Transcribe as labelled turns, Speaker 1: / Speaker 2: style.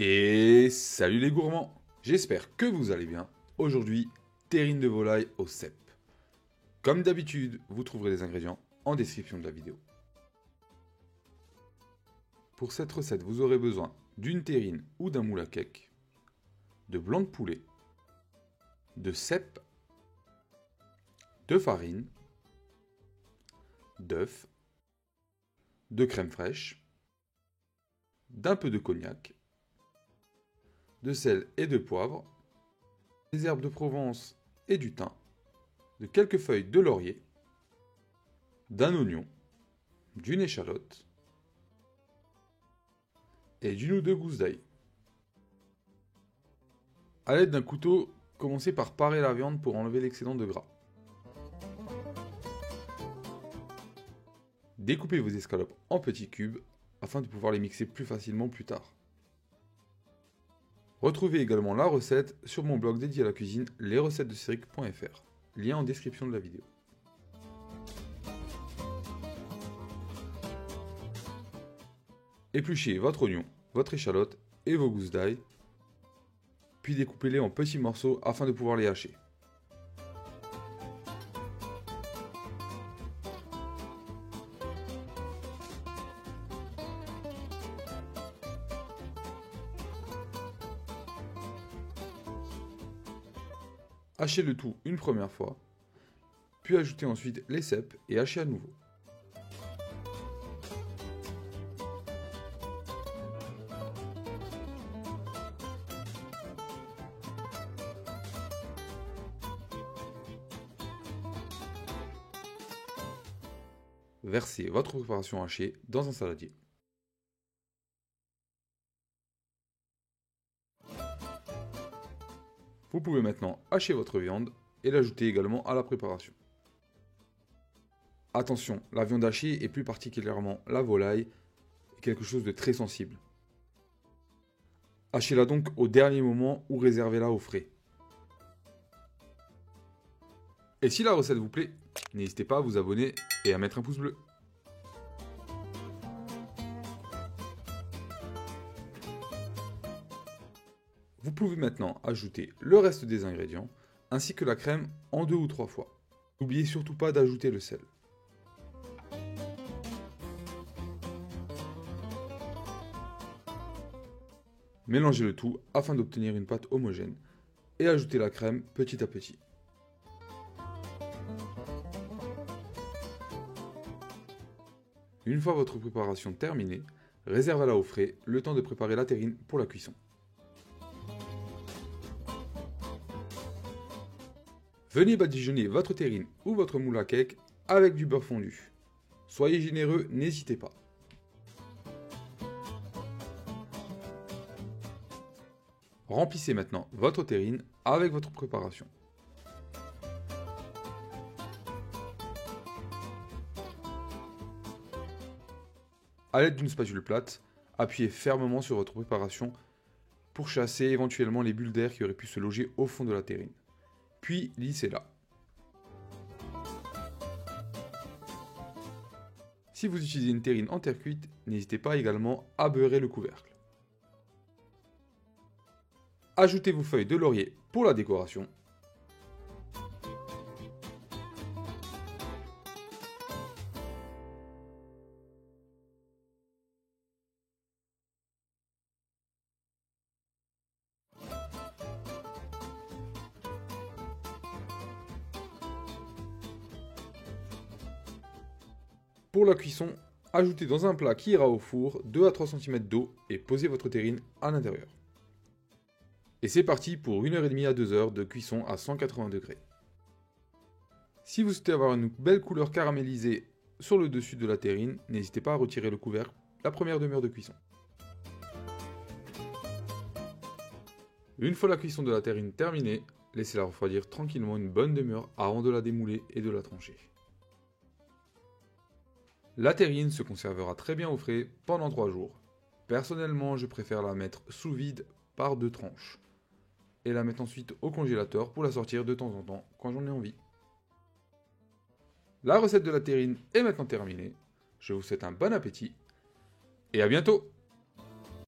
Speaker 1: Et salut les gourmands, j'espère que vous allez bien. Aujourd'hui, terrine de volaille au cèpe. Comme d'habitude, vous trouverez les ingrédients en description de la vidéo. Pour cette recette, vous aurez besoin d'une terrine ou d'un moule à cake, de blanc de poulet, de cèpe, de farine, d'œufs, de crème fraîche, d'un peu de cognac, de sel et de poivre, des herbes de Provence et du thym, de quelques feuilles de laurier, d'un oignon, d'une échalote et d'une ou deux gousses d'ail. A l'aide d'un couteau, commencez par parer la viande pour enlever l'excédent de gras. Découpez vos escalopes en petits cubes afin de pouvoir les mixer plus facilement plus tard. Retrouvez également la recette sur mon blog dédié à la cuisine, lesrecettesdeceric.fr, lien en description de la vidéo. Épluchez votre oignon, votre échalote et vos gousses d'ail, puis découpez-les en petits morceaux afin de pouvoir les hacher. Hachez le tout une première fois, puis ajoutez ensuite les cèpes et hachez à nouveau. Versez votre préparation hachée dans un saladier. Vous pouvez maintenant hacher votre viande et l'ajouter également à la préparation. Attention, la viande hachée et plus particulièrement la volaille est quelque chose de très sensible. Hachez-la donc au dernier moment ou réservez-la au frais. Et si la recette vous plaît, n'hésitez pas à vous abonner et à mettre un pouce bleu. Vous pouvez maintenant ajouter le reste des ingrédients, ainsi que la crème en 2 ou 3 fois. N'oubliez surtout pas d'ajouter le sel. Mélangez le tout afin d'obtenir une pâte homogène et ajoutez la crème petit à petit. Une fois votre préparation terminée, réservez-la au frais, le temps de préparer la terrine pour la cuisson. Venez badigeonner votre terrine ou votre moule à cake avec du beurre fondu. Soyez généreux, n'hésitez pas. Remplissez maintenant votre terrine avec votre préparation. A l'aide d'une spatule plate, appuyez fermement sur votre préparation pour chasser éventuellement les bulles d'air qui auraient pu se loger au fond de la terrine. Puis lissez-la. Si vous utilisez une terrine en terre cuite, n'hésitez pas également à beurrer le couvercle. Ajoutez vos feuilles de laurier pour la décoration. Pour la cuisson, ajoutez dans un plat qui ira au four 2 à 3 cm d'eau et posez votre terrine à l'intérieur. Et c'est parti pour 1h30 à 2h de cuisson à 180 degrés. Si vous souhaitez avoir une belle couleur caramélisée sur le dessus de la terrine, n'hésitez pas à retirer le couvercle la première demi-heure de cuisson. Une fois la cuisson de la terrine terminée, laissez-la refroidir tranquillement une bonne demi-heure avant de la démouler et de la trancher. La terrine se conservera très bien au frais pendant 3 jours. Personnellement, je préfère la mettre sous vide par 2 tranches. Et la mettre ensuite au congélateur pour la sortir de temps en temps quand j'en ai envie. La recette de la terrine est maintenant terminée. Je vous souhaite un bon appétit et à bientôt!